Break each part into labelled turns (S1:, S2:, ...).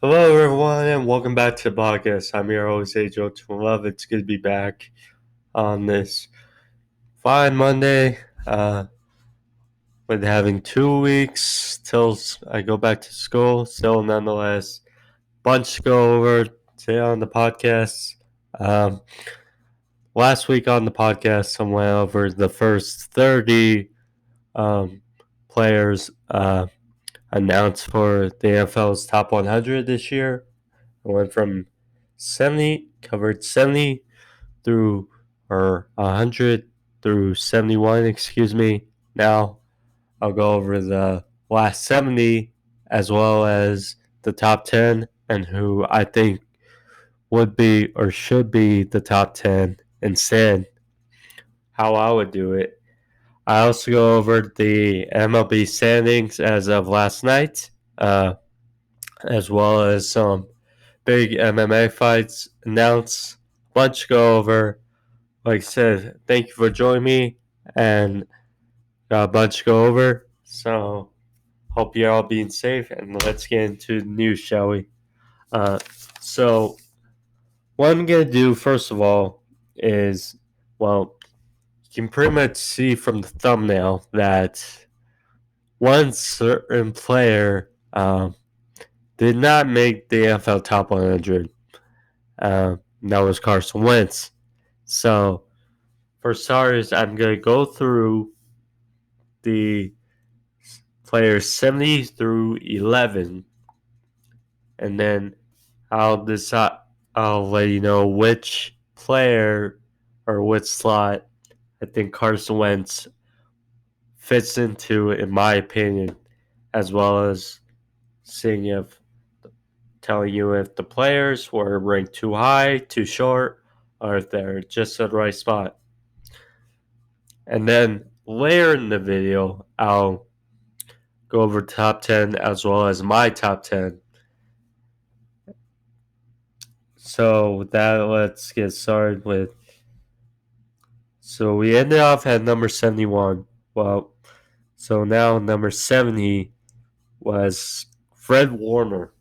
S1: Hello, everyone, and welcome back to the podcast. I'm your host, Joe. It's good to be back on this fine Monday. With having 2 weeks till I go back to school, still nonetheless, bunch to go over today on the podcast. Um, Last week on the podcast, I went over the first 30 players announced for the NFL's top 100 this year. I went from 70, covered 70 through, or 100 through 71, excuse me. Now I'll go over the last 70 as well as the top 10 and who I think would be or should be the top 10 instead, how I would do it. I also go over the MLB standings as of last night, as well as some big MMA fights announced. Bunch to go over. Like I said, thank you for joining me, and got a bunch to go over. So, hope you're all being safe, and let's get into the news, shall we? So, what I'm going to do, first of all, is, well, you can pretty much see from the thumbnail that one certain player did not make the NFL top 100. That was Carson Wentz. So, for starters, I'm going to go through the players 70 through 11, and then I'll decide. I'll let you know which player or which slot I think Carson Wentz fits into, in my opinion, as well as telling you if the players were ranked too high, too short, or if they're just at the right spot. And then later in the video, I'll go over top 10 as well as my top 10. So with that, let's get started with. So we ended off at number 71. Well, so now number 70 was Fred Warner.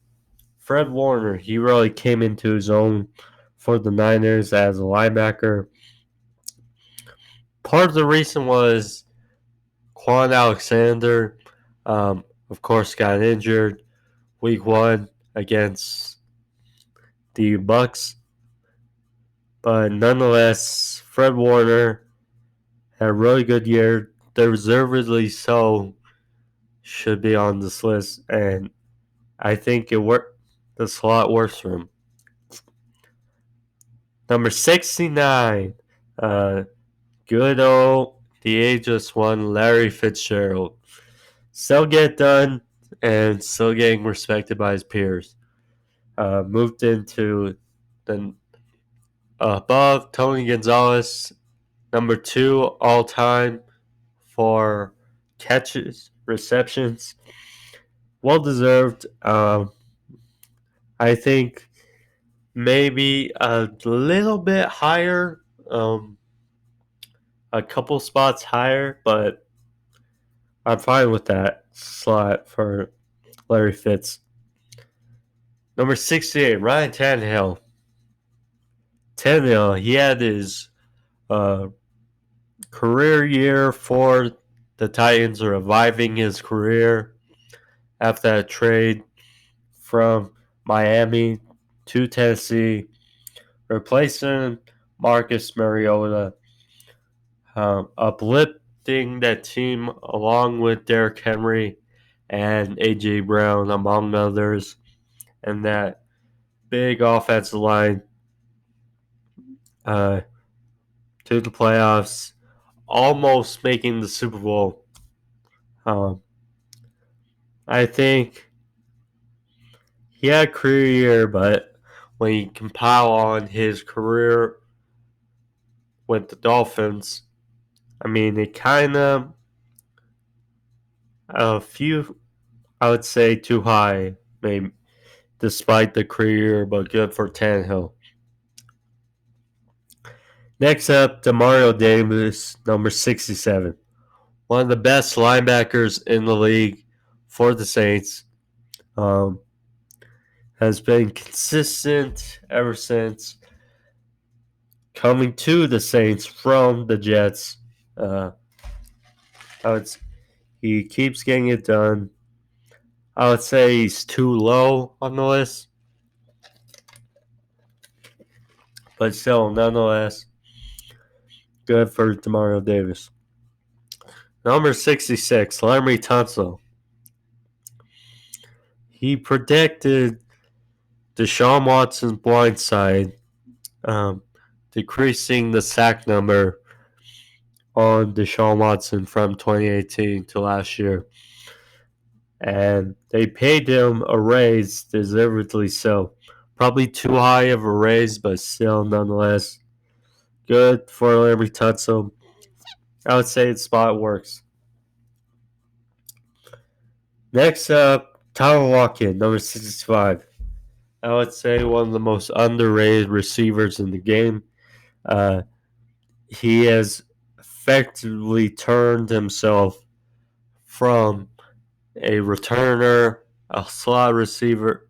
S1: Fred Warner, he really came into his own for the Niners as a linebacker. Part of the reason was Quan Alexander, of course, got injured week 1 against the Bucks. But nonetheless, Fred Warner had a really good year. Deservedly so should be on this list, and I think it worked. The slot works for him. Number 69, good old the ageless one, Larry Fitzgerald. Still get done and still getting respected by his peers. Moved into the above Tony Gonzalez, number 2 all time for catches, receptions. Well deserved. I think maybe a little bit higher, a couple spots higher, but I'm fine with that slot for Larry Fitz. Number 68, Ryan Tannehill. Tannehill, he had his career year for the Titans, reviving his career after that trade from Miami to Tennessee, replacing Marcus Mariota, uplifting that team along with Derrick Henry and A.J. Brown, among others, and that big offensive line to the playoffs, almost making the Super Bowl. I think he had a career year, but when you compile on his career with the Dolphins, I mean, it kind of a few, I would say, too high, maybe, despite the career, but good for Tannehill. Next up, Demario Davis, number 67. One of the best linebackers in the league for the Saints. has been consistent ever since coming to the Saints from the Jets. He keeps getting it done. I would say he's too low on the list, but still, nonetheless, good for Demario Davis. Number 66, Larry Tunsil. He predicted Deshaun Watson's blind side, decreasing the sack number on Deshaun Watson from 2018 to last year. And they paid him a raise, deservedly so. Probably too high of a raise, but still, nonetheless, good for Larry Tunsil. I would say the spot works. Next up, Tyler Lockett, number 65. I would say one of the most underrated receivers in the game. He has effectively turned himself from a returner, a slot receiver,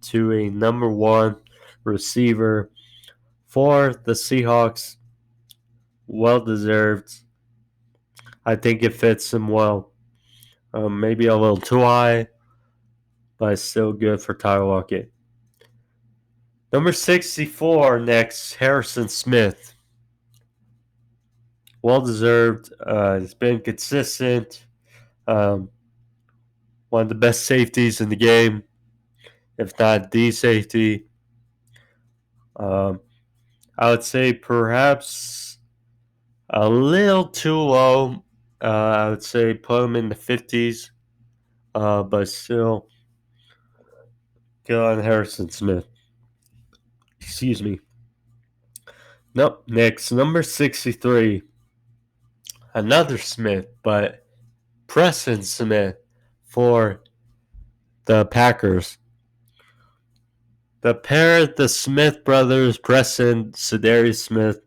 S1: to a number one receiver for the Seahawks. Well deserved. I think it fits him well. Maybe a little too high, but still good for Tyler Lockett. Number 64 next, Harrison Smith. Well deserved. He's been consistent. One of the best safeties in the game, if not the safety. I would say perhaps a little too low. I would say put him in the 50s, but still good on Harrison Smith. Excuse me. Nope. Next, number 63. Another Smith, but Preston Smith for the Packers. The Smith brothers, Preston, Cedarius Smith.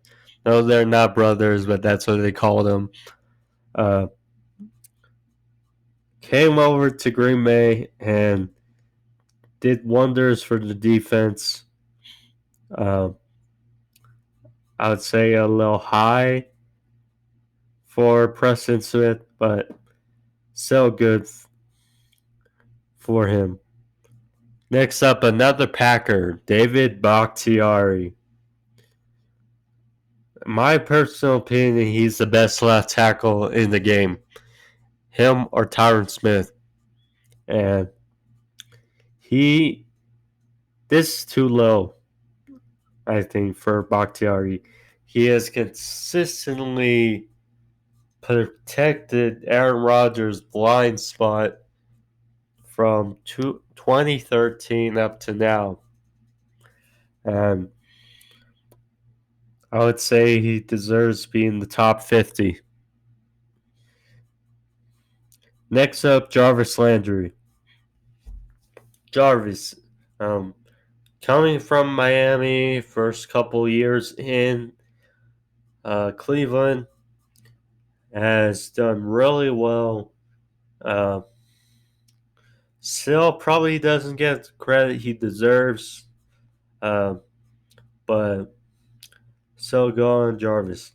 S1: No, they're not brothers, but that's what they called them. Came over to Green Bay and did wonders for the defense. I would say a little high for Preston Smith, but still good for him. Next up, another Packer, David Bakhtiari. In my personal opinion, he's the best left tackle in the game. Him or Tyron Smith. And this is too low, I think, for Bakhtiari. He has consistently protected Aaron Rodgers' blind spot from 2013 up to now. And I would say he deserves to be in the top 50. Next up, Jarvis Landry. Jarvis, coming from Miami, first couple years in Cleveland, has done really well. Still probably doesn't get the credit he deserves, but so go on Jarvis.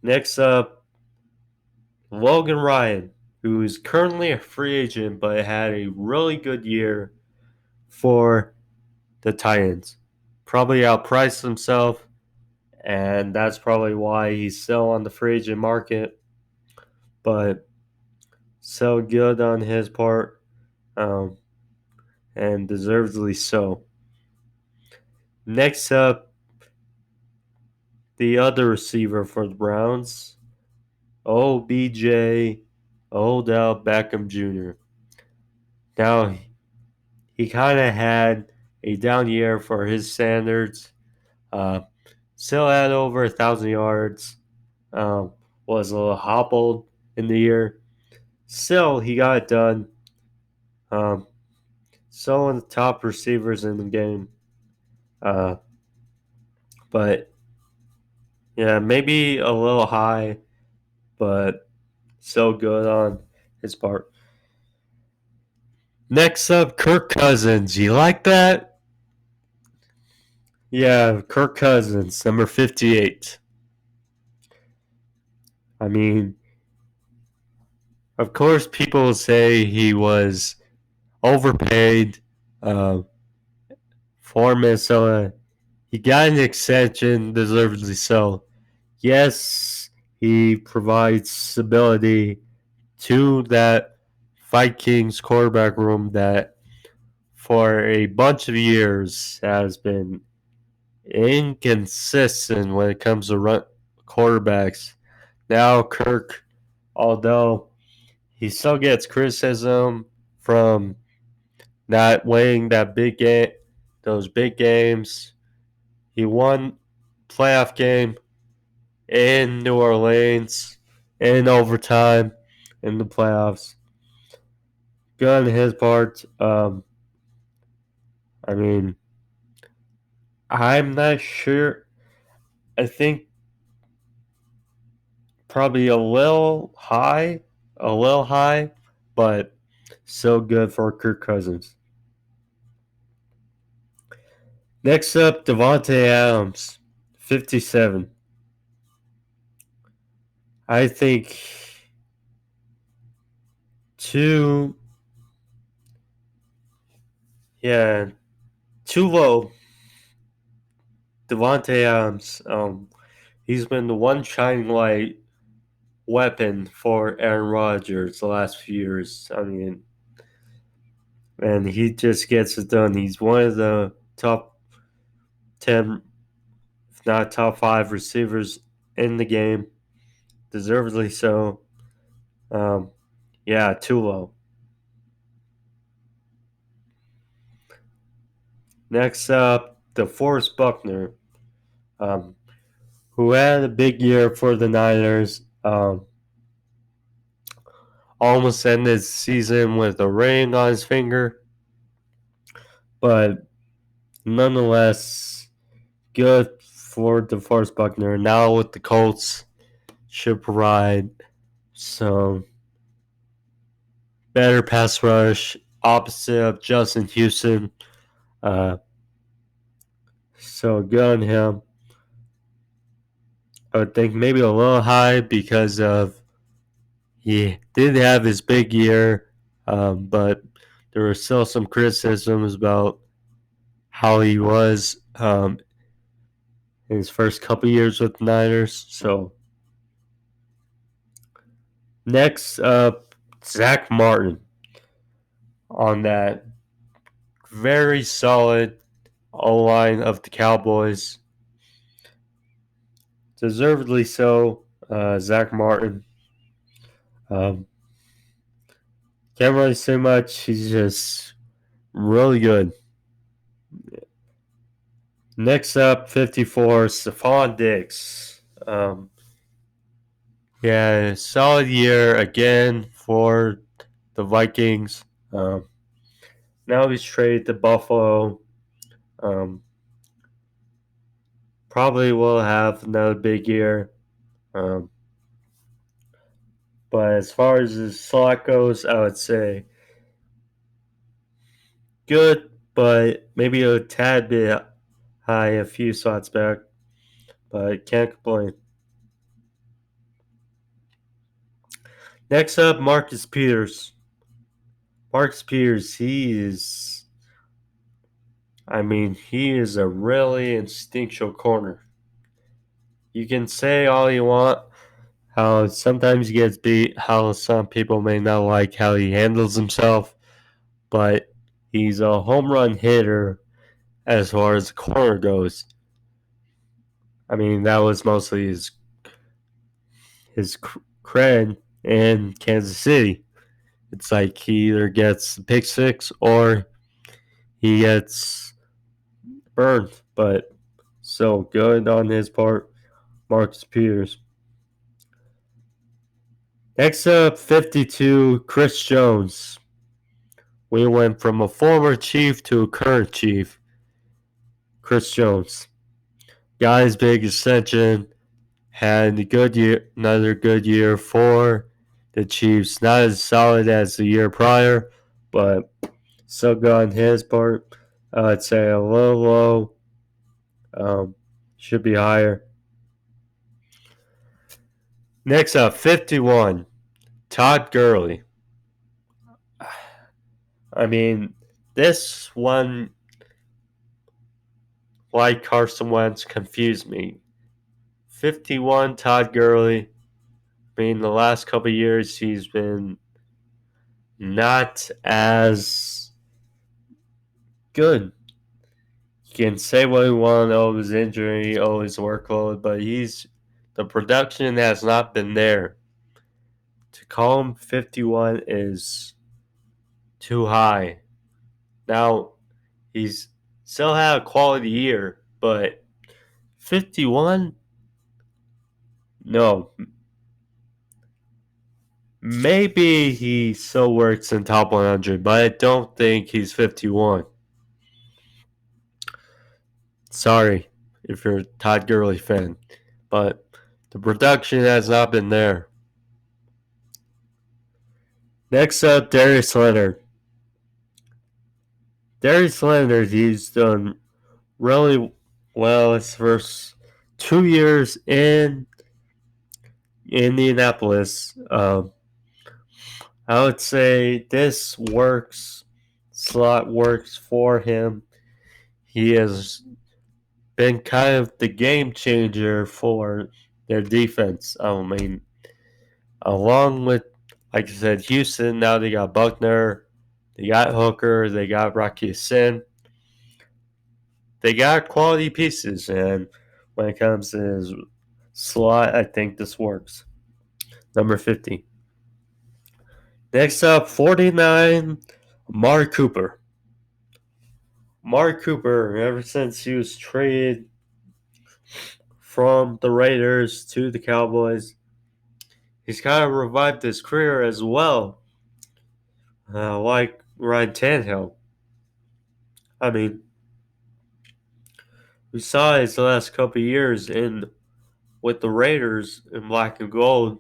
S1: Next up, Logan Ryan, who is currently a free agent but had a really good year for the Titans. Probably outpriced himself, and that's probably why he's still on the free agent market. But so good on his part, and deservedly so. Next up, the other receiver for the Browns, OBJ, Odell Beckham Jr. Now, he kind of had a down year for his standards. Still had over 1,000 yards. Was a little hobbled in the year. Still, he got it done. Still one of the top receivers in the game. But, yeah, maybe a little high, but so good on his part. Next up, Kirk Cousins. You like that? Yeah, Kirk Cousins, number 58. I mean, of course, people say he was overpaid for Minnesota. He got an extension, deservedly so. Yes, he provides stability to that Vikings quarterback room that for a bunch of years has been inconsistent when it comes to run quarterbacks. Now Kirk, although he still gets criticism from not winning that big game, those big games. He won playoff game in New Orleans in overtime in the playoffs. Good on his part. I mean, I'm not sure. I think probably a little high, but so good for Kirk Cousins. Next up, Devontae Adams, 57. I think too, yeah, too low. Devontae Adams, he's been the one shining light weapon for Aaron Rodgers the last few years. I mean, and he just gets it done. He's one of the top 10, if not top 5 receivers in the game. Deservedly so. Yeah, too low. Next up, DeForest Buckner, who had a big year for the Niners. Almost ended the season with a ring on his finger. But nonetheless, good for DeForest Buckner. Now with the Colts, should provide some better pass rush, opposite of Justin Houston. So good on him. I would think maybe a little high because of he did have his big year, but there were still some criticisms about how he was in his first couple years with the Niners. So next up, Zach Martin on that very solid O-line of the Cowboys. Deservedly so, Zach Martin. Can't really say much. He's just really good. Next up, 54, Stephon Diggs. Yeah, solid year again for the Vikings. Now he's traded to Buffalo. Probably will have another big year. But as far as his slot goes, I would say good, but maybe a tad bit high, a few slots back. But can't complain. Next up, Marcus Peters. Marcus Peters, he is a really instinctual corner. You can say all you want, how sometimes he gets beat, how some people may not like how he handles himself, but he's a home run hitter as far as the corner goes. I mean, that was mostly his cred in Kansas City. It's like he either gets the pick six or he gets burned, but so good on his part, Marcus Peters. Next up, 52, Chris Jones. We went from a former Chief to a current Chief, Chris Jones. Got his big ascension, had a good year, another good year for the Chiefs. Not as solid as the year prior, but So good on his part. I'd say a little low. Should be higher. Next up, 51. Todd Gurley. I mean, this one, like Carson Wentz, confused me. 51, Todd Gurley. I mean, the last couple years, he's been not as good. You can say what you want, his injury, his workload, but the production has not been there. To call him 51 is too high. Now, he's still had a quality year, but 51? No. Maybe he still works in top 100, but I don't think he's 51. Sorry if you're a Todd Gurley fan, but the production has not been there. Next up, Darius Leonard. Darius Leonard, he's done really well his first 2 years in Indianapolis. I would say this slot works for him. He has been kind of the game changer for their defense. I mean, along with, like I said, Houston, now they got Buckner, they got Hooker, they got Rocky Sin. They got quality pieces, and when it comes to his slot, I think this works. Number 50. Next up, 49, Amari Cooper. Amari Cooper, ever since he was traded from the Raiders to the Cowboys, he's kind of revived his career as well, like Ryan Tannehill. I mean, we saw his last couple of years with the Raiders in black and gold.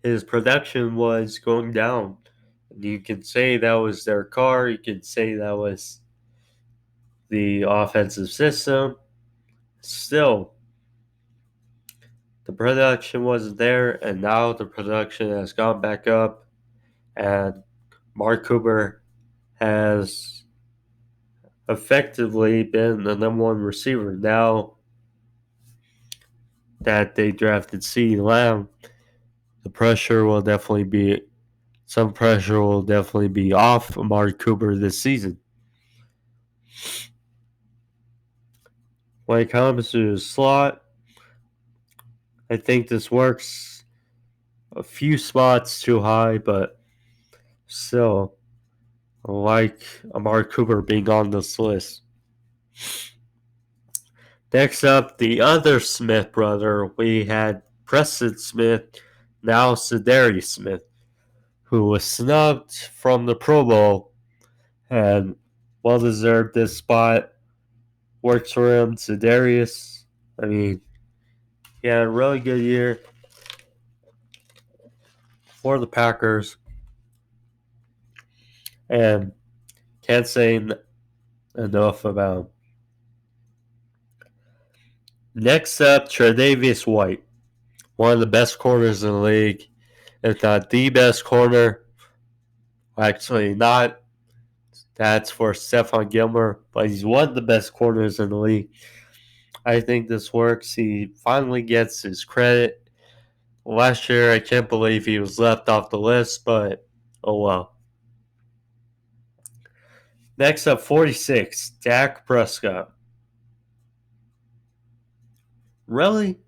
S1: His production was going down. And you can say that was their car. You can say that was the offensive system. Still, the production wasn't there, and now the production has gone back up, and Mark Cooper has effectively been the number one receiver. Now that they drafted CeeDee Lamb, some pressure will definitely be off Amari Cooper this season. When it comes to the slot, I think this works a few spots too high, but still, I like Amari Cooper being on this list. Next up, the other Smith brother, we had Preston Smith, now Zadarius Smith, who was snubbed from the Pro Bowl and well deserved this spot. Works for him. Zadarius, I mean, he had a really good year for the Packers. And can't say enough about him. Next up, Tre'Davious White, one of the best corners in the league, if not the best corner. Actually, not. That's for Stephon Gilmore, but he's one of the best corners in the league. I think this works. He finally gets his credit. Last year, I can't believe he was left off the list, but oh well. Next up, 46, Dak Prescott. Really?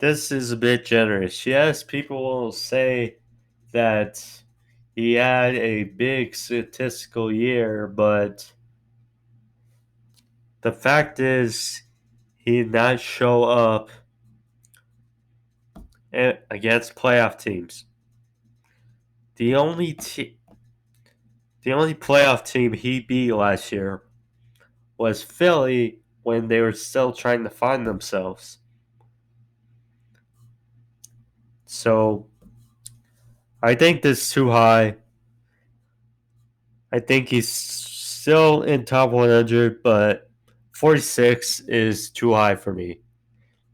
S1: This is a bit generous. Yes, people will say that he had a big statistical year, but the fact is he did not show up against playoff teams. The only playoff team he beat last year was Philly when they were still trying to find themselves. So I think this is too high. I think he's still in top 100, but 46 is too high for me.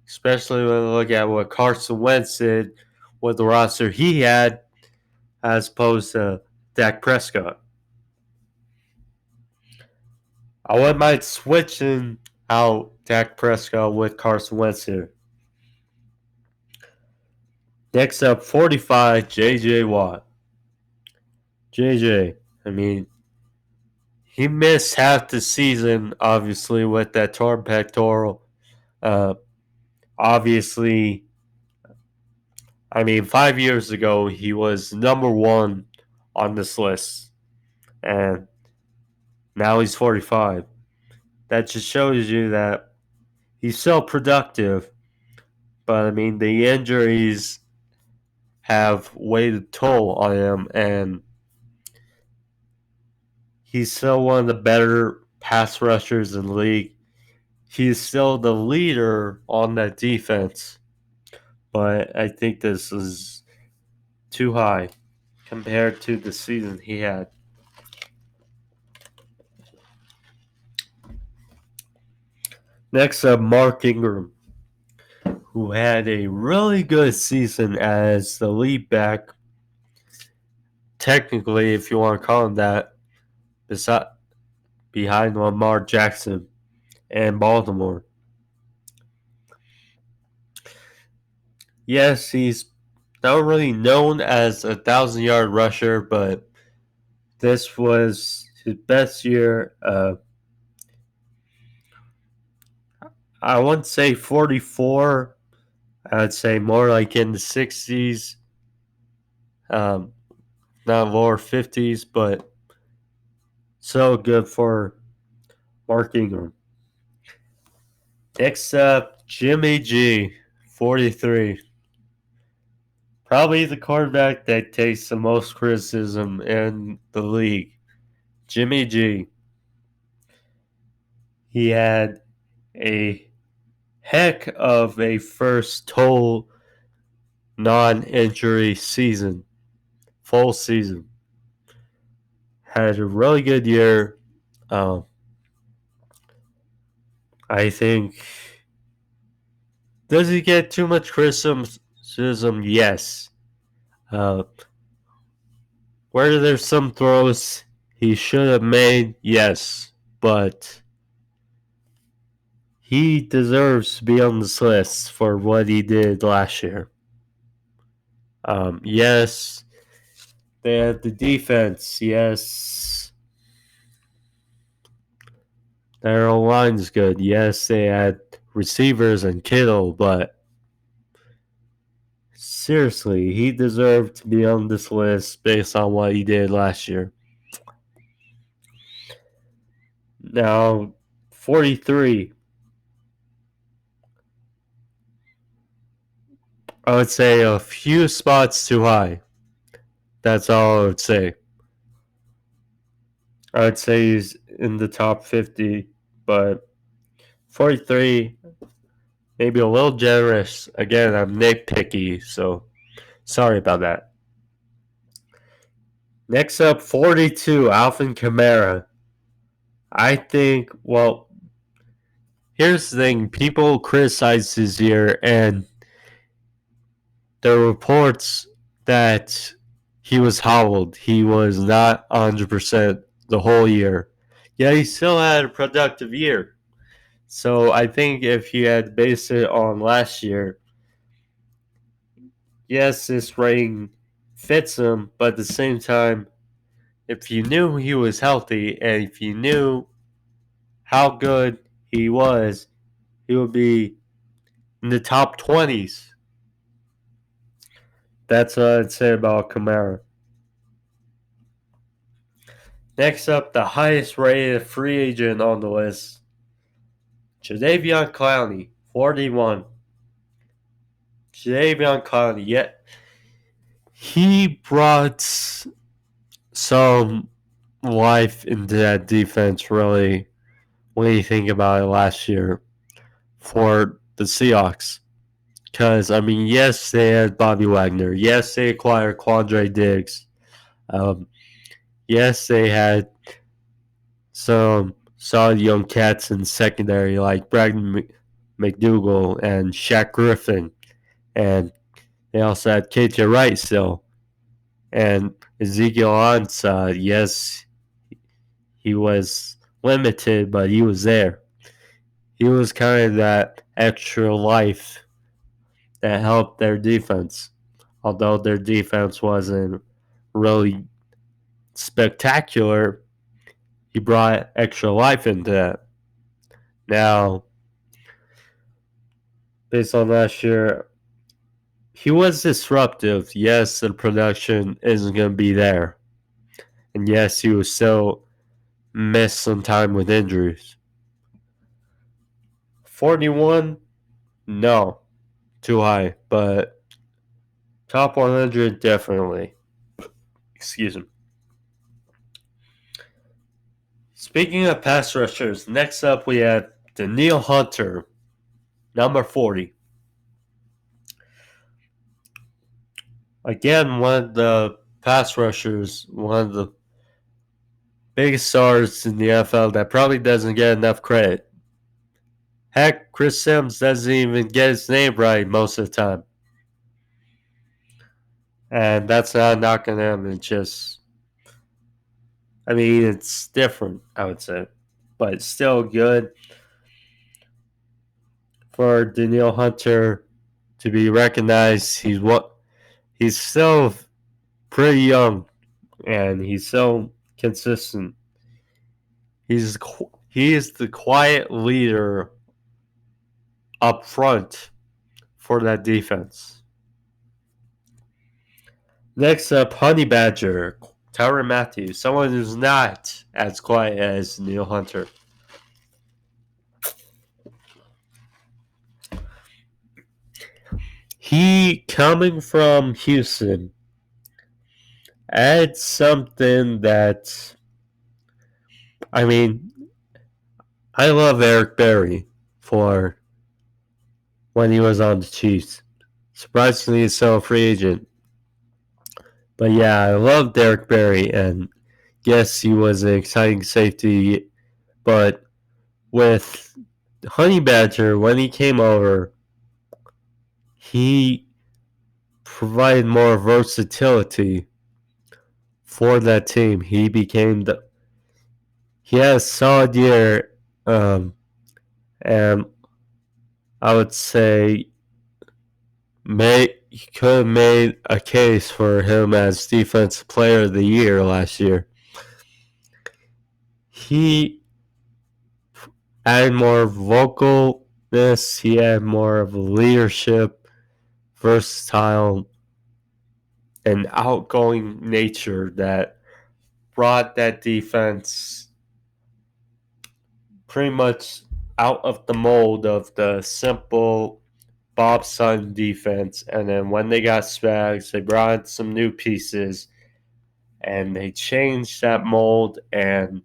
S1: Especially when I look at what Carson Wentz did with the roster he had as opposed to Dak Prescott. I wouldn't mind switching out Dak Prescott with Carson Wentz here. Next up, 45, J.J. Watt. J.J., I mean, he missed half the season, obviously, with that torn pectoral. Obviously, I mean, 5 years ago, he was number one on this list. And now he's 45. That just shows you that he's still productive. But, I mean, the injuries have weighed a toll on him. And he's still one of the better pass rushers in the league. He's still the leader on that defense. But I think this is too high compared to the season he had. Next up, Mark Ingram, who had a really good season as the lead back. Technically, if you want to call him that, behind Lamar Jackson and Baltimore. Yes, he's not really known as a 1,000-yard rusher, but this was his best year. I wouldn't say 44. I would say more like in the 60s, not lower 50s, but so good for Mark Ingram. Next up, Jimmy G, 43. Probably the quarterback that takes the most criticism in the league. Jimmy G. He had a heck of a first total non-injury season. Full season. Had a really good year. I think. Does he get too much criticism? Yes. Where there's some throws he should have made? Yes. But he deserves to be on this list for what he did last year. Yes. They had the defense. Yes. Their line is good. Yes, they had receivers and Kittle, but seriously, he deserved to be on this list based on what he did last year. Now, 43. I would say a few spots too high. That's all I would say. I would say he's in the top 50, but 43, maybe a little generous. Again, I'm nitpicky, so sorry about that. Next up, 42, Alvin Kamara. I think, well, here's the thing. People criticize his year, and there are reports that he was hobbled. He was not 100% the whole year. Yeah, he still had a productive year. So I think if you had based it on last year, yes, this rating fits him, but at the same time, if you knew he was healthy and if you knew how good he was, he would be in the top 20s. That's what I'd say about Kamara. Next up, the highest rated free agent on the list, Jadeveon Clowney, 41. Jadeveon Clowney, yet he brought some life into that defense, really, when you think about it last year for the Seahawks. Because, I mean, yes, they had Bobby Wagner. Yes, they acquired Quandre Diggs. Yes, they had some solid young cats in secondary like Bragdon McDougal and Shaq Griffin. And they also had KJ Wright still. And Ezekiel Ansah, yes, he was limited, but he was there. He was kind of that extra life that helped their defense. Although their defense wasn't really spectacular, he brought extra life into that. Now, based on last year, he was disruptive. Yes, the production isn't going to be there. And yes, he will still miss some time with injuries. 41? No. Too high. But top 100, definitely. Excuse me. Speaking of pass rushers, next up we have Danielle Hunter, number 40. Again, one of the pass rushers, one of the biggest stars in the NFL that probably doesn't get enough credit. Heck, Chris Sims doesn't even get his name right most of the time. And that's not knocking him. It's just, I mean, it's different, I would say. But it's still good for Danielle Hunter to be recognized. He's still pretty young, and he's so consistent. He is the quiet leader up front for that defense. Next up, Honey Badger, Tyrann Mathieu, someone who's not as quiet as Neil Hunter. He, coming from Houston, adds something that, I mean, I love Eric Berry for when he was on the Chiefs. Surprisingly, he's still a free agent. But yeah, I love Derek Berry, and yes, he was an exciting safety. But with Honey Badger, when he came over, he provided more versatility for that team. He had a solid year, and I would say he could have made a case for him as Defensive Player of the Year last year. He added more vocalness. He had more of a leadership, versatile, and outgoing nature that brought that defense pretty much out of the mold of the simple Bob Sutton defense. And then when they got Spags, they brought in some new pieces and they changed that mold, and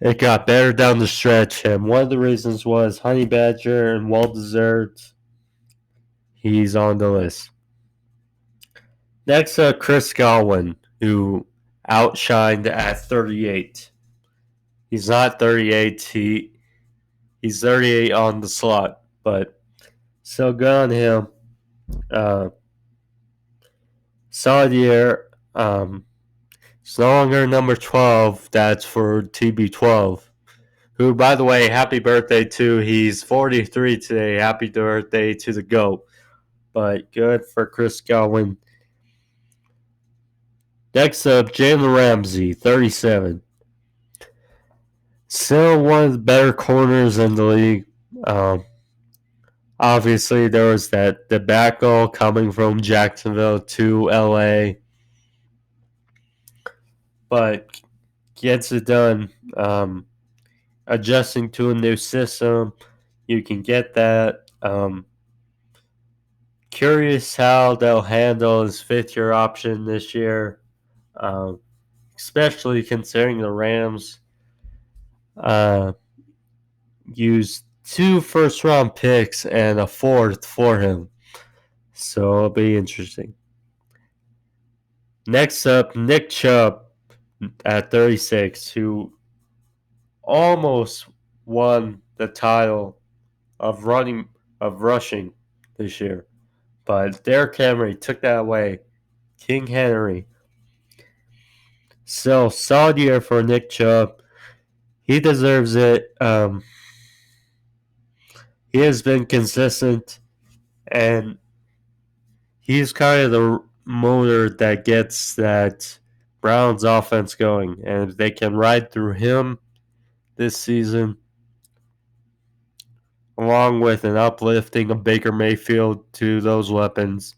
S1: it got better down the stretch. And one of the reasons was Honey Badger, and well deserved. He's on the list. Next, Chris Godwin, who outshined at 38. He's not 38. He's 38 on the slot, but so good on him. Solid year. It's no longer number 12. That's for TB12. Who, by the way, happy birthday to. He's 43 today. Happy birthday to the GOAT. But good for Chris Godwin. Next up, Jalen Ramsey, 37. Still one of the better corners in the league. Obviously, there was that debacle coming from Jacksonville to LA. But gets it done. Adjusting to a new system, you can get that. Curious how they'll handle his fifth-year option this year, especially considering the Rams used 2 first-round picks and a 4th for him. So it'll be interesting. Next up, Nick Chubb at 36, who almost won the title of rushing this year, but Derrick Henry took that away. King Henry. So solid year for Nick Chubb. He deserves it. He has been consistent, and he's kind of the motor that gets that Browns offense going. And if they can ride through him this season, along with an uplifting of Baker Mayfield to those weapons,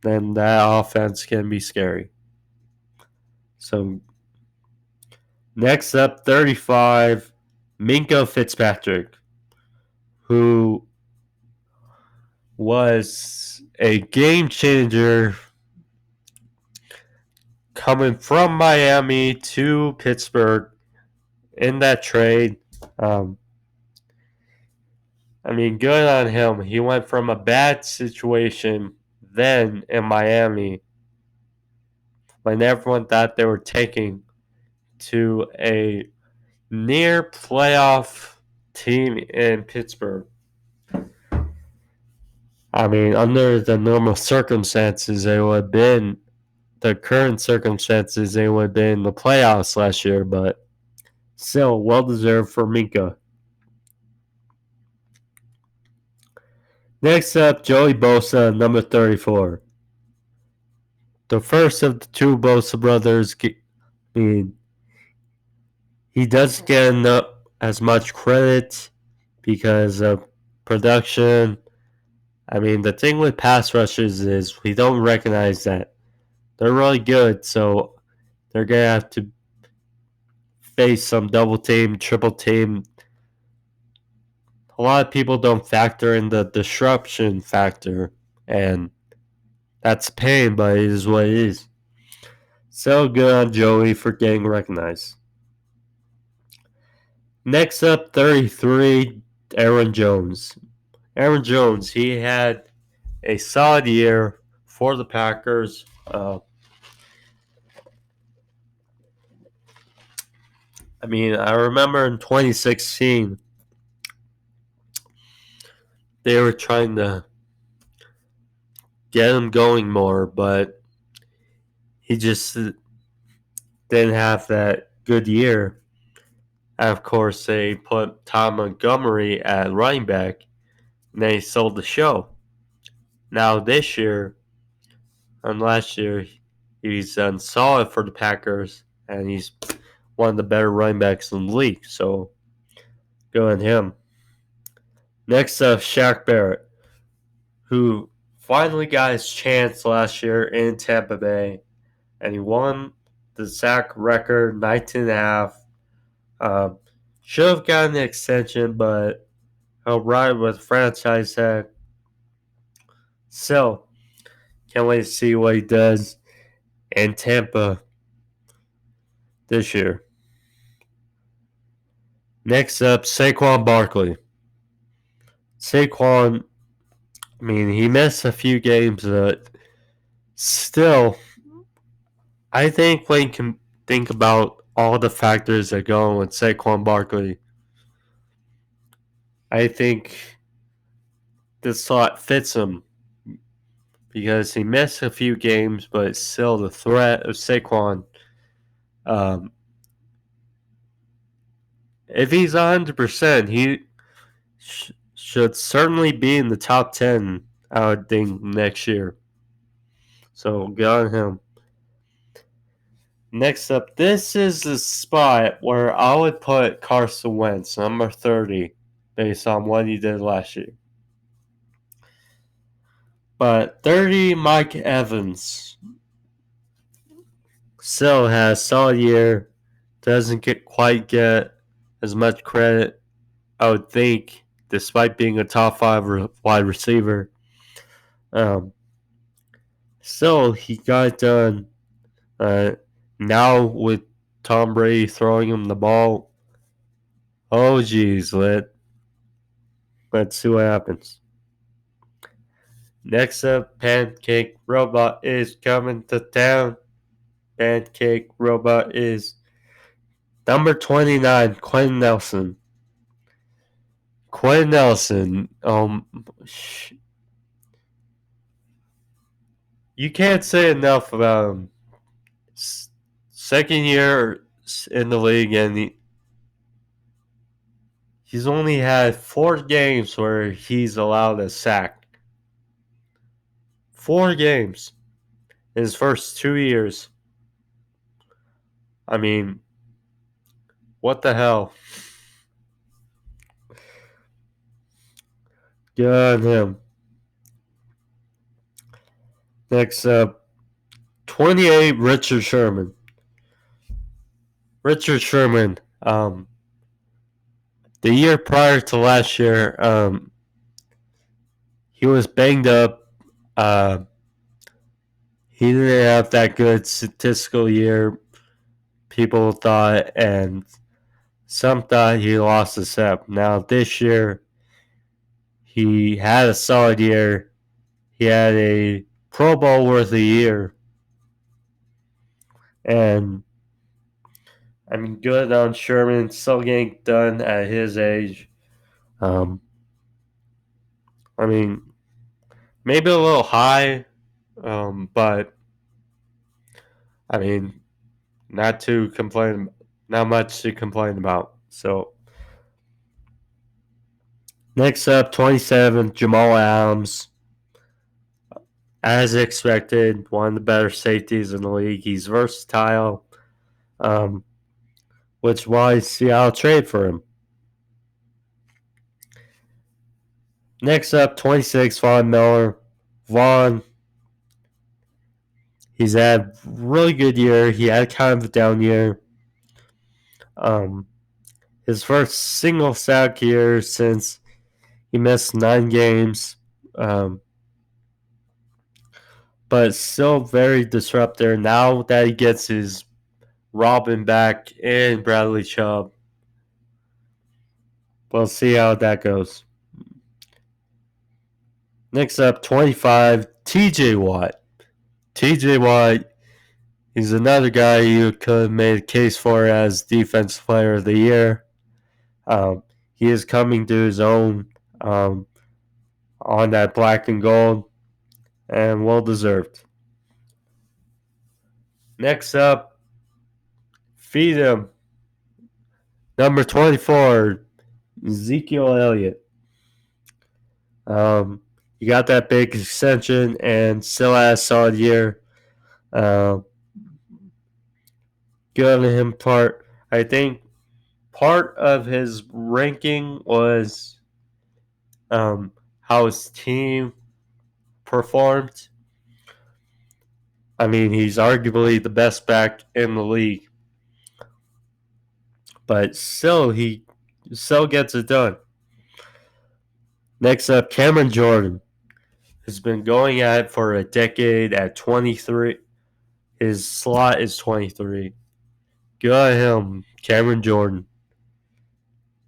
S1: then that offense can be scary. So next up, 35, Minkah Fitzpatrick, who was a game changer coming from Miami to Pittsburgh in that trade. Good on him. He went from a bad situation then in Miami when everyone thought they were taking to a near playoff team in Pittsburgh. Under the normal circumstances, they would have been the current circumstances, they would have been in the playoffs last year, but still well deserved for Minkah. Next up, Joey Bosa, number 34. The first of the two Bosa brothers. He doesn't get as much credit because of production. The thing with pass rushes is we don't recognize that. They're really good, so they're going to have to face some double team, triple team. A lot of people don't factor in the disruption factor, and that's pain, but it is what it is. So good on Joey for getting recognized. Next up, 33, Aaron Jones. Aaron Jones, he had a solid year for the Packers. I remember in 2016, they were trying to get him going more, but he just didn't have that good year. And of course, they put Tom Montgomery at running back, and they sold the show. Now this year, and last year, he's done solid for the Packers, and he's one of the better running backs in the league. So, go on him. Next up, Shaq Barrett, who finally got his chance last year in Tampa Bay, and he won the sack record, 19.5. Should have gotten an extension, but he'll ride with franchise tag. So, can't wait to see what he does in Tampa this year. Next up, Saquon Barkley. Saquon, he missed a few games, but still, I think when you can think about all the factors that go on with Saquon Barkley, I think this slot fits him because he missed a few games, but still the threat of Saquon. If he's 100%, he should certainly be in the top 10, I would think, next year. So, good on him. Next up, this is the spot where I would put Carson Wentz, number 30, based on what he did last year. But 30, Mike Evans still has a solid year. Doesn't quite get as much credit, I would think, despite being a top 5 wide receiver. Still, he got done. Now with Tom Brady throwing him the ball, oh geez, let's see what happens. Next up, Pancake Robot is coming to town. pancake robot is number 29, Quentin Nelson. Quentin Nelson, you can't say enough about him. Second year in the league, and he's only had 4 games where he's allowed a sack. 4 games in his first 2 years. I mean, what the hell? Good on him. Next up, 28, Richard Sherman. Richard Sherman, the year prior to last year, he was banged up. He didn't have that good statistical year, people thought, and some thought he lost a step. Now, this year, he had a solid year. He had a Pro Bowl worthy year. And, I mean, good on Sherman. Still getting done at his age. I mean, maybe a little high, but, I mean, not much to complain about. So, next up, 27, Jamal Adams. As expected, one of the better safeties in the league. He's versatile, which is why Seattle trade for him. Next up, 26, Von Miller. Vaughn, he's had a really good year. He had kind of a down year. His first single sack year since he missed 9 games. But still very disruptive. Now that he gets his Robin back and Bradley Chubb, we'll see how that goes. Next up, 25, TJ Watt. TJ Watt, he's another guy you could have made a case for as Defensive Player of the Year. He is coming to his own on that black and gold, and well deserved. Next up, feed him. Number 24, Ezekiel Elliott. He got that big extension and still has a solid year. Good on him. I think part of his ranking was how his team performed. I mean, he's arguably the best back in the league. But still, he still gets it done. Next up, Cameron Jordan has been going at it for a decade at 23. His slot is 23. Good on him, Cameron Jordan.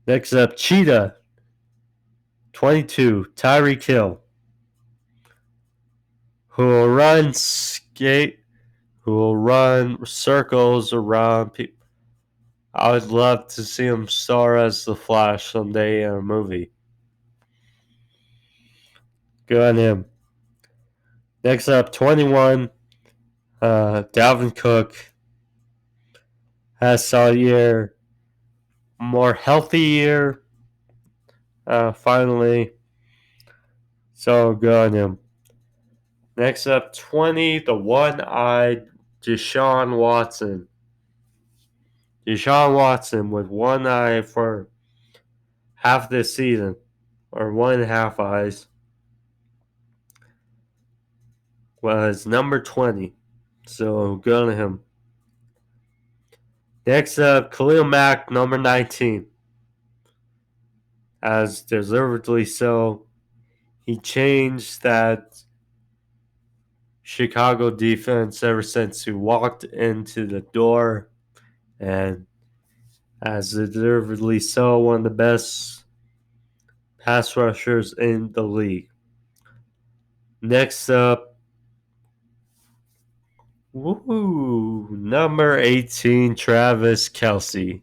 S1: Next up, Cheetah, 22, Tyreek Hill, who will run circles around people. I would love to see him star as the Flash someday in a movie. Good on him. Next up, 21, Dalvin Cook has a solid year. More healthy year, finally. So good on him. Next up, 20, the one-eyed Deshaun Watson. Deshaun Watson with one eye for half this season, or 1.5 eyes, was number 20. So good on him. Next up, Khalil Mack, number 19. As deservedly so. He changed that Chicago defense ever since he walked into the door. And as deservedly so, one of the best pass rushers in the league. Next up, Woo! Number 18, Travis Kelce.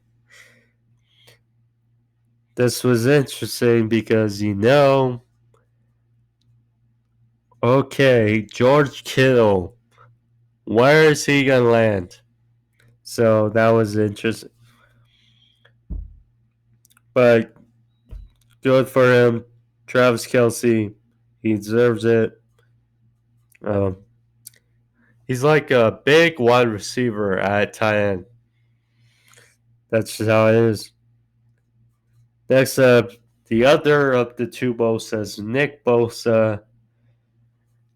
S1: This was interesting because, okay, George Kittle, where is he going to land? So that was interesting. But good for him. Travis Kelce, he deserves it. He's like a big wide receiver at tight end. That's just how it is. Next up, the other of the two Bosas, Nick Bosa.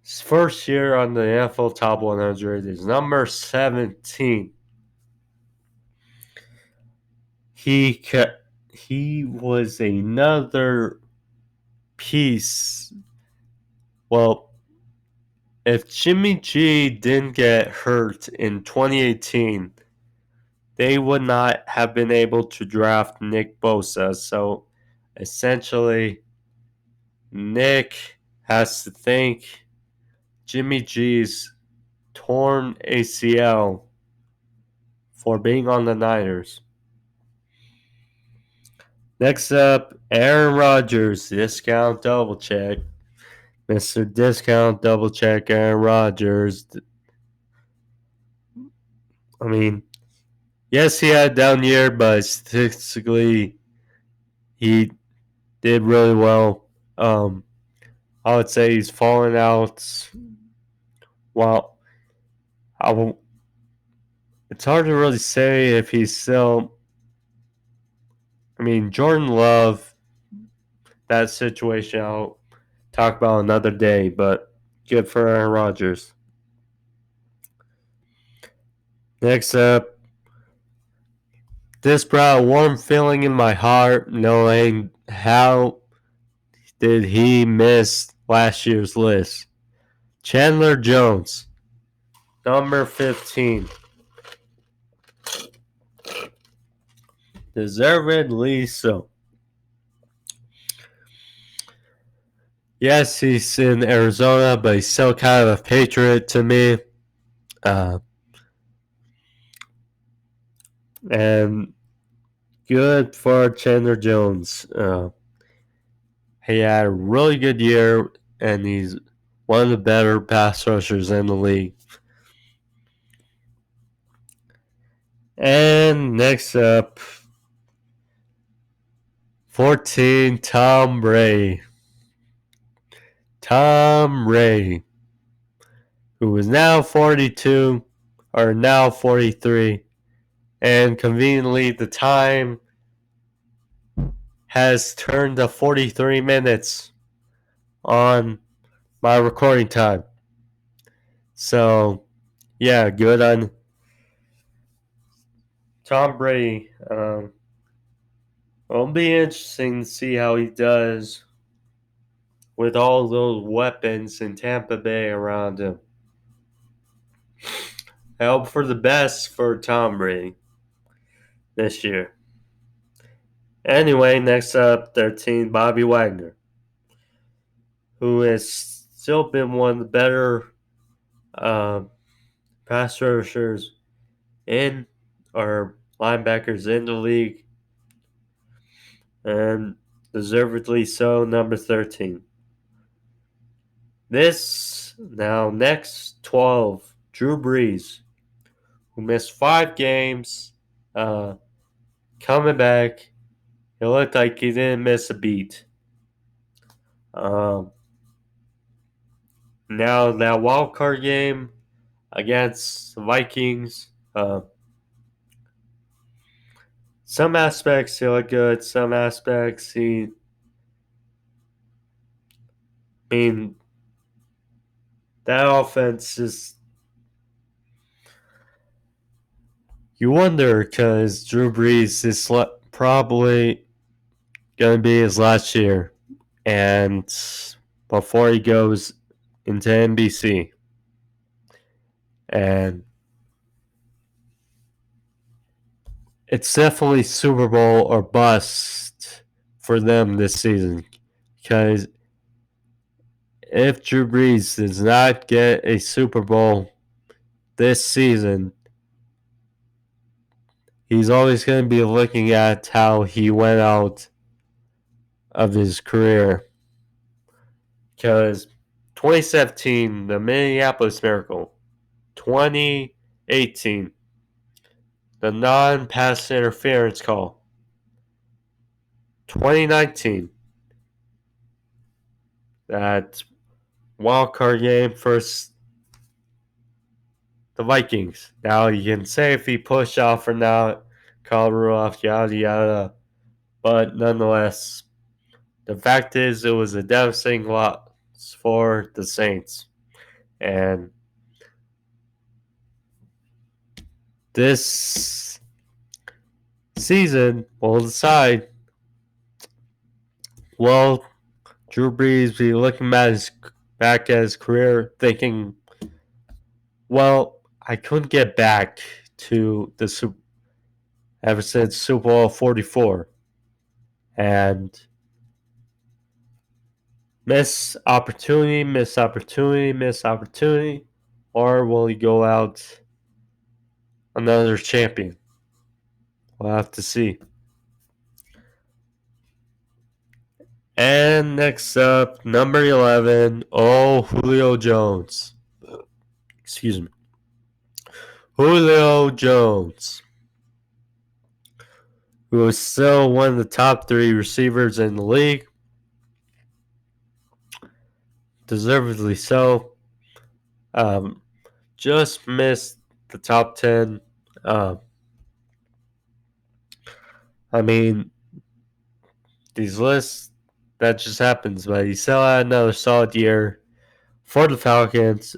S1: His first year on the NFL Top 100 is number 17. He was another piece. Well, if Jimmy G didn't get hurt in 2018, they would not have been able to draft Nick Bosa. So essentially, Nick has to thank Jimmy G's torn ACL for being on the Niners. Next up, Aaron Rodgers, discount double check. Mr. Discount double check Aaron Rodgers. I mean, yes, he had a down year, but statistically, he did really well. I would say he's fallen out. Well, it's hard to really say if he's still. I mean, Jordan Love, that situation I'll talk about another day, but good for Aaron Rodgers. Next up, this brought a warm feeling in my heart knowing how did he miss last year's list. Chandler Jones, number 15. Deservedly so. Yes, he's in Arizona, but he's still kind of a Patriot to me. And good for Chandler Jones. He had a really good year, and he's one of the better pass rushers in the league. And next up, 14, Tom Brady. Tom Brady, who is now 42, or now 43, and conveniently the time has turned to 43 minutes on my recording time. So, yeah, good on Tom Brady. It'll be interesting to see how he does with all those weapons in Tampa Bay around him. I hope for the best for Tom Brady this year. Anyway, next up, 13, Bobby Wagner, who has still been one of the better pass rushers in or linebackers in the league, and deservedly so, number 13. Next 12, Drew Brees, who missed 5 games, coming back. It looked like he didn't miss a beat. Now that wild card game against the Vikings, some aspects he looked good, some aspects that offense is. You wonder because Drew Brees is probably going to be his last year, and before he goes into NBC, and it's definitely Super Bowl or bust for them this season, because if Drew Brees does not get a Super Bowl this season, he's always going to be looking at how he went out of his career. Because 2017, the Minneapolis Miracle. 2018, the non-pass interference call. 2019, that wild card game versus the Vikings. Now you can say if he pushed off or not, call rule off, yada yada. But nonetheless, the fact is it was a devastating loss for the Saints. And this season will decide, will Drew Brees be looking back at his career thinking, well, I couldn't get back to the ever since Super Bowl 44. And miss opportunity, or will he go out another champion? We'll have to see. And next up, number 11, Julio Jones. Excuse me. Julio Jones, who is still one of the top 3 receivers in the league. Deservedly so. Just missed the top 10. I mean, these lists, that just happens, but he still had another solid year for the Falcons.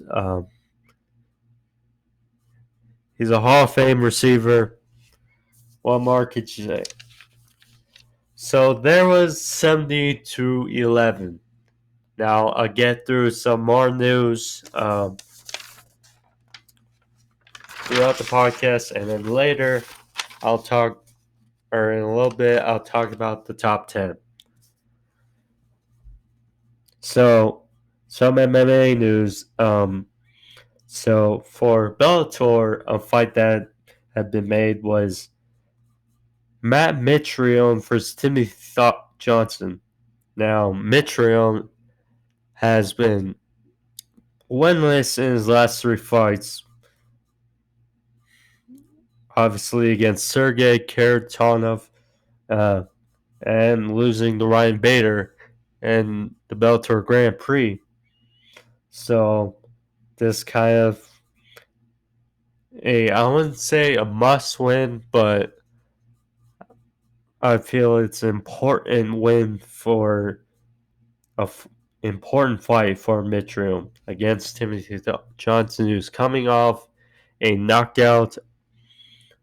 S1: He's a Hall of Fame receiver. What more could you say? So there was 70-11. Now I'll get through some more news throughout the podcast, and then later I'll talk, or in a little bit, I'll talk about the top 10. So, some MMA news. So for Bellator, a fight that had been made was Matt Mitrione versus Timothy Johnson. Now, Mitrione has been winless in his last 3 fights. Obviously against Sergey Kharitonov and losing to Ryan Bader in the Bellator Grand Prix. So this kind of I wouldn't say a must win, but I feel it's an important win for important fight for Mitrione against Timothy Johnson, who's coming off a knockout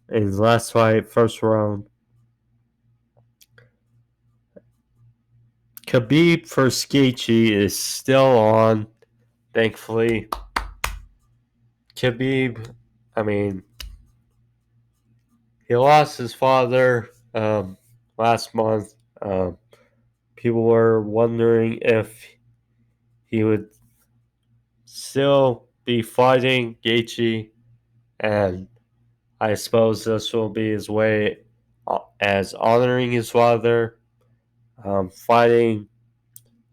S1: in his last fight, first round. Khabib versus Gaethje is still on, thankfully. Khabib, I mean, he lost his father last month. People were wondering if he would still be fighting Gaethje, and I suppose this will be his way as honoring his father, fighting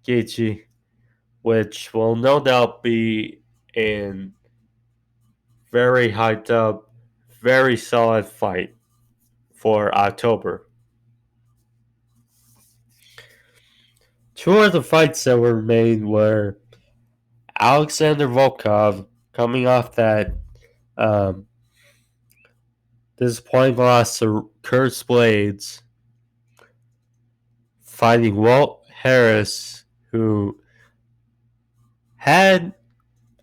S1: Gaethje, which will no doubt be in very hyped up, very solid fight for October. 2 of the fights that were made were Alexander Volkov coming off that disappointing loss to Curtis Blades, fighting Walt Harris, who had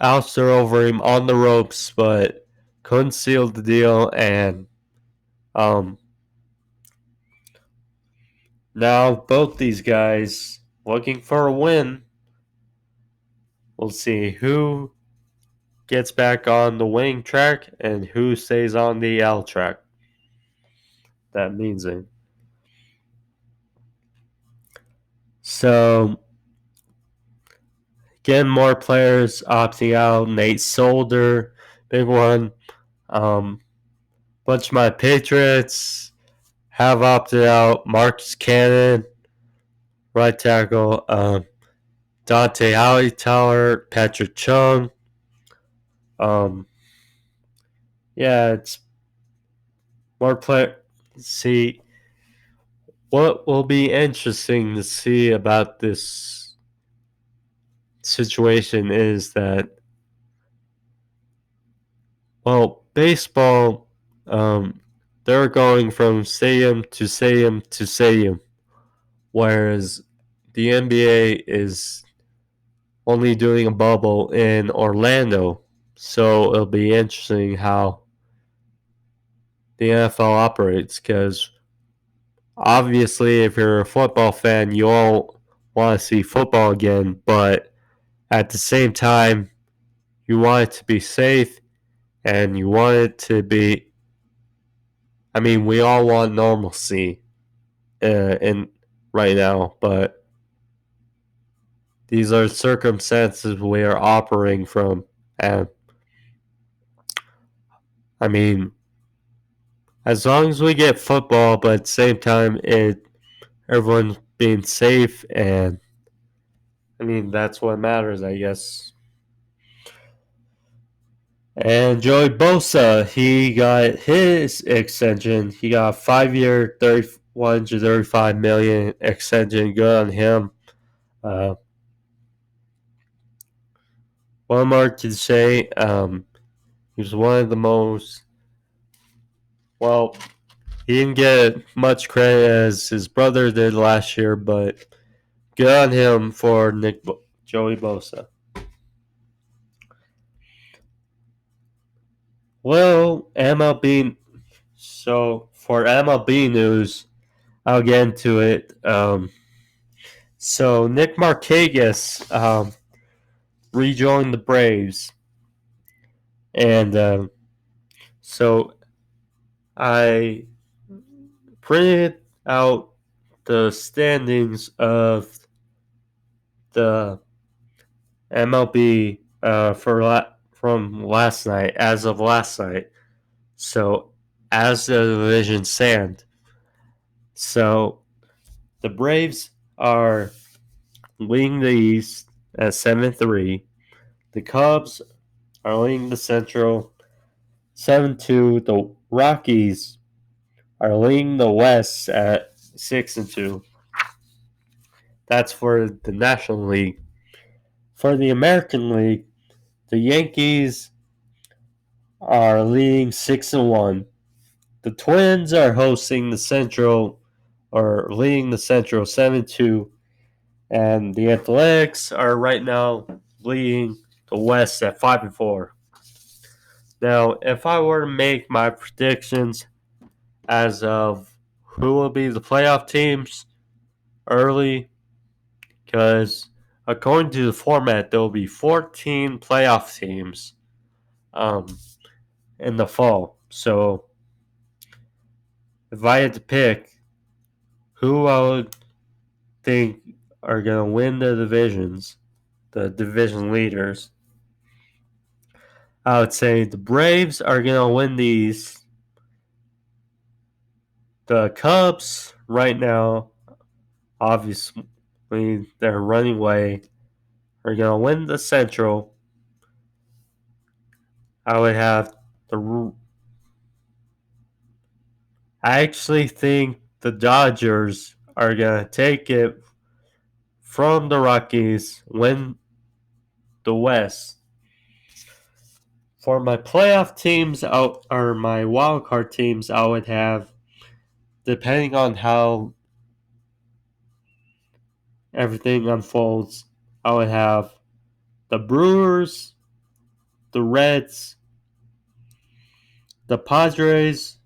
S1: Alistair over him on the ropes, but couldn't seal the deal, and now both these guys looking for a win. We'll see who gets back on the winning track and who stays on the L track. That means it. So, again, more players opting out. Nate Solder big one. Bunch of my Patriots have opted out. Marcus Cannon, right tackle. Dante Hightower, Patrick Chung. Yeah, it's more play. See, what will be interesting to see about this situation is that, well, baseball, they're going from stadium to stadium to stadium, whereas the NBA is only doing a bubble in Orlando. So it'll be interesting how the NFL operates, because obviously, if you're a football fan, you all want to see football again, but at the same time, you want it to be safe and you want it to be. I mean, we all want normalcy in right now, but these are circumstances we are operating from, and I mean, as long as we get football, but at the same time, everyone's being safe, and I mean that's what matters, I guess. And Joey Bosa, he got his extension. He got a 5-year, $135 million extension. Good on him. One more to say, he was one of the most, well, he didn't get much credit as his brother did last year, but good on him for Joey Bosa. Well, MLB. So for MLB news, I'll get into it. So Nick Markakis rejoined the Braves, and so I printed out the standings of the MLB from last night, as of last night. So as the division stand, so the Braves are leading the East at 7-3. The Cubs are leading the Central 7-2. The Rockies are leading the West at 6-2. That's for the National League. For the American League, the Yankees are leading 6-1. The Twins are hosting the Central, or leading the Central 7-2. And the Athletics are right now leading the West at 5-4. Now, if I were to make my predictions as of who will be the playoff teams early, because according to the format, there will be 14 playoff teams in the fall. So, if I had to pick who I would think are going to win the divisions, the division leaders, I would say the Braves are going to win these. The Cubs, right now, obviously, they're running away, are going to win the Central. I would have the. I actually think the Dodgers are going to take it from the Rockies, win the West. For my playoff teams, or my wildcard teams, I would have, depending on how everything unfolds, I would have the Brewers, the Reds, the Padres,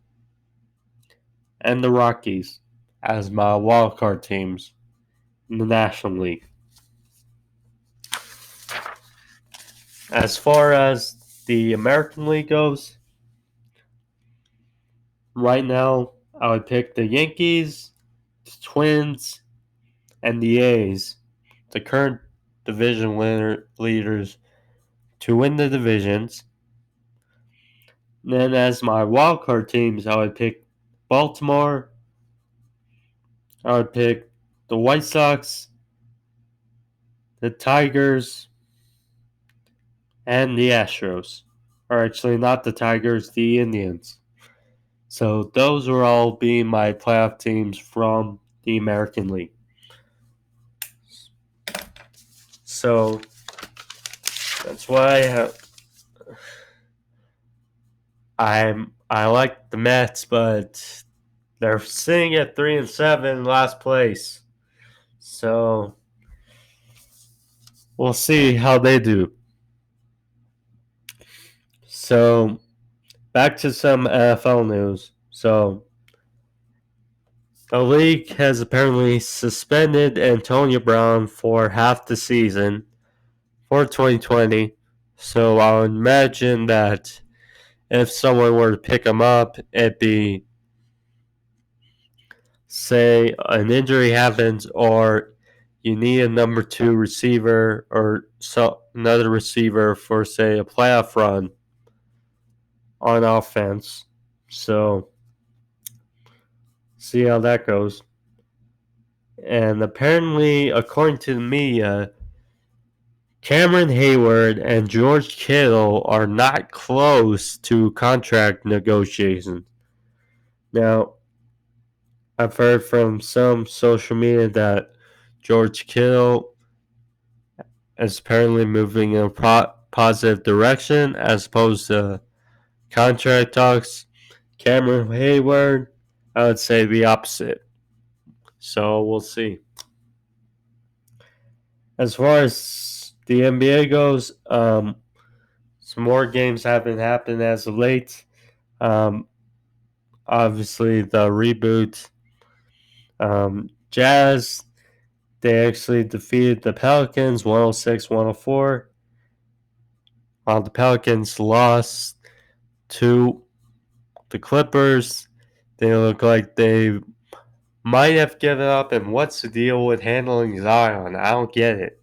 S1: and the Rockies as my wildcard teams in the National League. As far as the American League goes, right now I would pick the Yankees, the Twins, and the A's, the current division leaders, to win the divisions. Then as my wildcard teams, I would pick Baltimore. I would pick the White Sox, the Tigers, and the Astros. Or actually, not the Tigers, the Indians. So those will all be my playoff teams from the American League. So that's why I like the Mets, but they're sitting at 3-7 last place. So we'll see how they do. So back to some NFL news. So the league has apparently suspended Antonio Brown for half the season for 2020. So I would imagine that if someone were to pick him up, it'd be, say, an injury happens or you need a number 2 receiver or another receiver for, say, a playoff run on offense. So see how that goes. And apparently, according to the media, Cameron Hayward and George Kittle are not close to contract negotiations. Now, I've heard from some social media that George Kittle is apparently moving in a positive direction as opposed to contract talks. Cameron Hayward, I would say the opposite. So we'll see. As far as the NBA goes, some more games haven't happened as of late. Obviously, the reboot. Jazz, they actually defeated the Pelicans 106-104. While the Pelicans lost to the Clippers, they look like they might have given up. And what's the deal with handling Zion? I don't get it.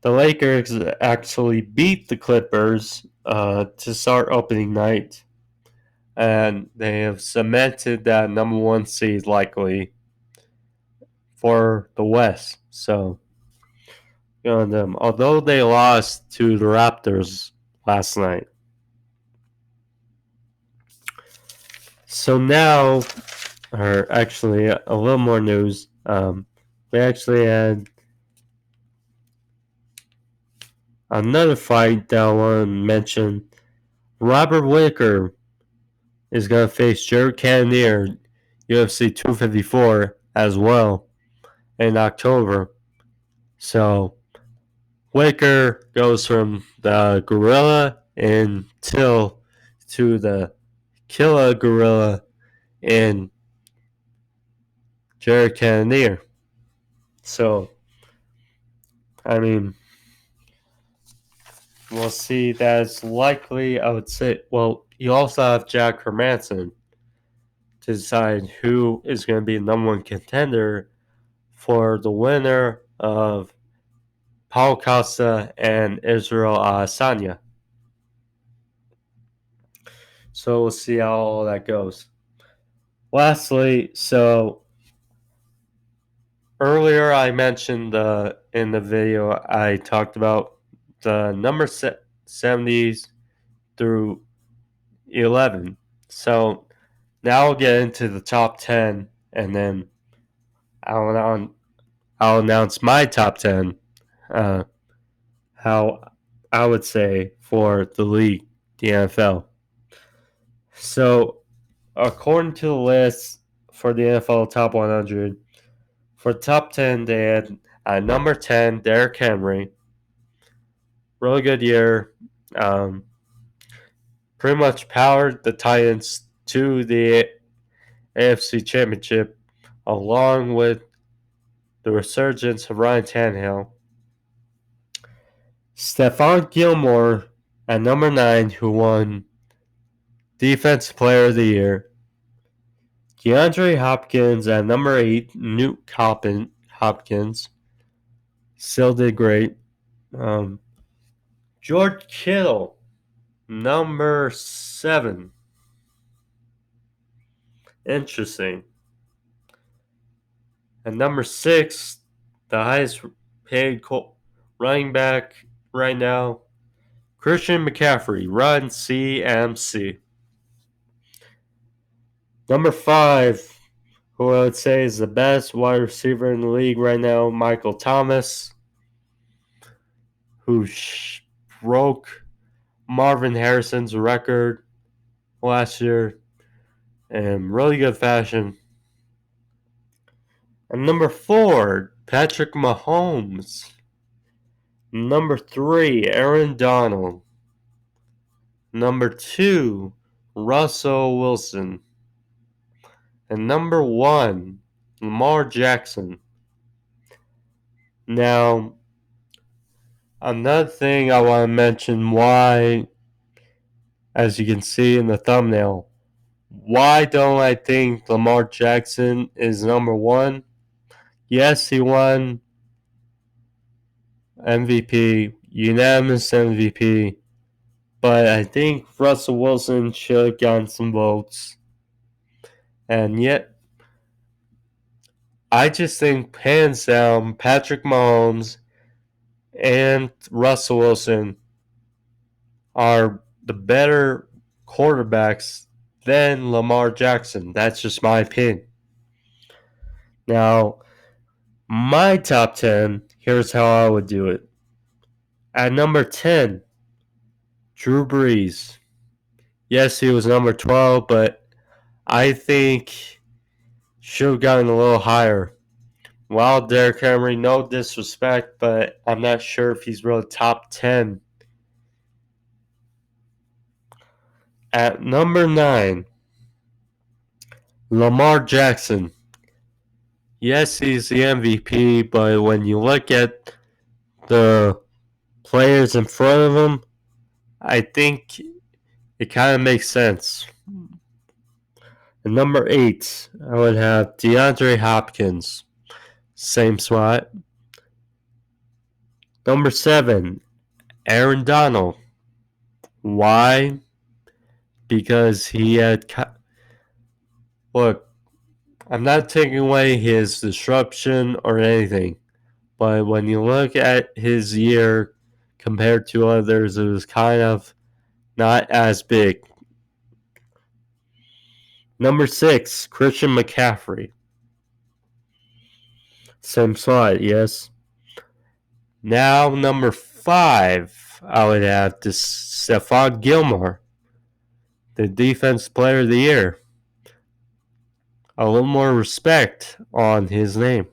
S1: The Lakers actually beat the Clippers to start opening night, and they have cemented that number 1 seed likely for the West. So, on them. Although they lost to the Raptors last night. So now, or actually a little more news. We actually had another fight that I want to mention. Robert Whittaker is going to face Jared Cannonier, UFC 254, as well in October. So Whittaker goes from the gorilla in Till to the killer gorilla in Jared Cannonier. So, I mean, we'll see. That's likely, I would say. Well, you also have Jack Hermanson to decide who is going to be the number 1 contender for the winner of Paul Costa and Israel Adesanya. So we'll see how all that goes. Lastly, so earlier I mentioned in the video I talked about the number 70s through 11. So now I'll get into the top 10, and then I'll announce my top 10, how I would say for the league, the NFL. So according to the list for the NFL Top 100, for top 10, they had number 10, Derrick Henry. Really good year. Pretty much powered the Titans to the AFC Championship, along with the resurgence of Ryan Tannehill. Stephon Gilmore at number 9, who won Defensive Player of the Year. DeAndre Hopkins at number 8, Newt Hopkins. Still did great. George Kittle Number 7. Interesting. And number 6, the highest paid running back right now, Christian McCaffrey, run CMC. Number 5, who I would say is the best wide receiver in the league right now, Michael Thomas, who broke Marvin Harrison's record last year in really good fashion. And number 4, Patrick Mahomes. Number 3, Aaron Donald. Number 2, Russell Wilson. And number 1, Lamar Jackson. Now, another thing I want to mention why, as you can see in the thumbnail, why don't I think Lamar Jackson is number 1? Yes, he won MVP, unanimous MVP, but I think Russell Wilson should have gotten some votes. And yet, I just think hands down, Patrick Mahomes and Russell Wilson are the better quarterbacks than Lamar Jackson. That's just my opinion. Now, my top 10, here's how I would do it. At number 10, Drew Brees. Yes, he was number 12, but I think should have gotten a little higher. While Derrick Henry, no disrespect, but I'm not sure if he's really top 10. At number 9, Lamar Jackson. Yes, he's the MVP, but when you look at the players in front of him, I think it kind of makes sense. At number 8, I would have DeAndre Hopkins. Same spot. Number 7, Aaron Donald. Why? Because he had... Look, I'm not taking away his disruption or anything, but when you look at his year compared to others, it was kind of not as big. Number 6, Christian McCaffrey. Same slide, yes. Now, number 5, I would have Stephon Gilmore, the Defense Player of the Year. A little more respect on his name.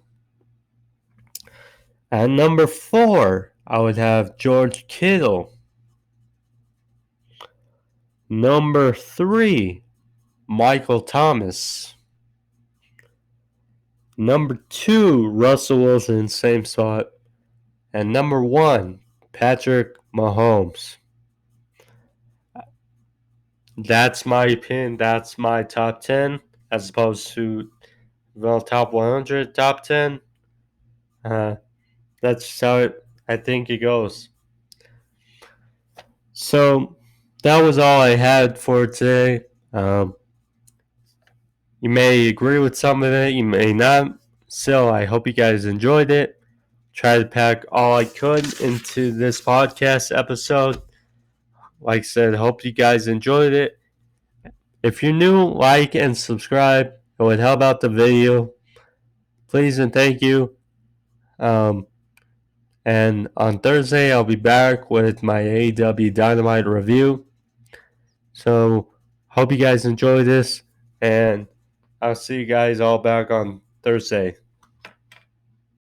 S1: At number 4, I would have George Kittle. Number 3, Michael Thomas. Number 2, Russell Wilson, same spot. And number 1, Patrick Mahomes. That's my opinion. That's my top 10 as opposed to the top 100, top 10. That's just how I think it goes. So that was all I had for today. You may agree with some of it, you may not. So I hope you guys enjoyed it. Try to pack all I could into this podcast episode. Like I said, hope you guys enjoyed it. If you're new, like and subscribe. It would help out the video. Please and thank you. And on Thursday, I'll be back with my AEW Dynamite review. So, hope you guys enjoy this. And I'll see you guys all back on Thursday.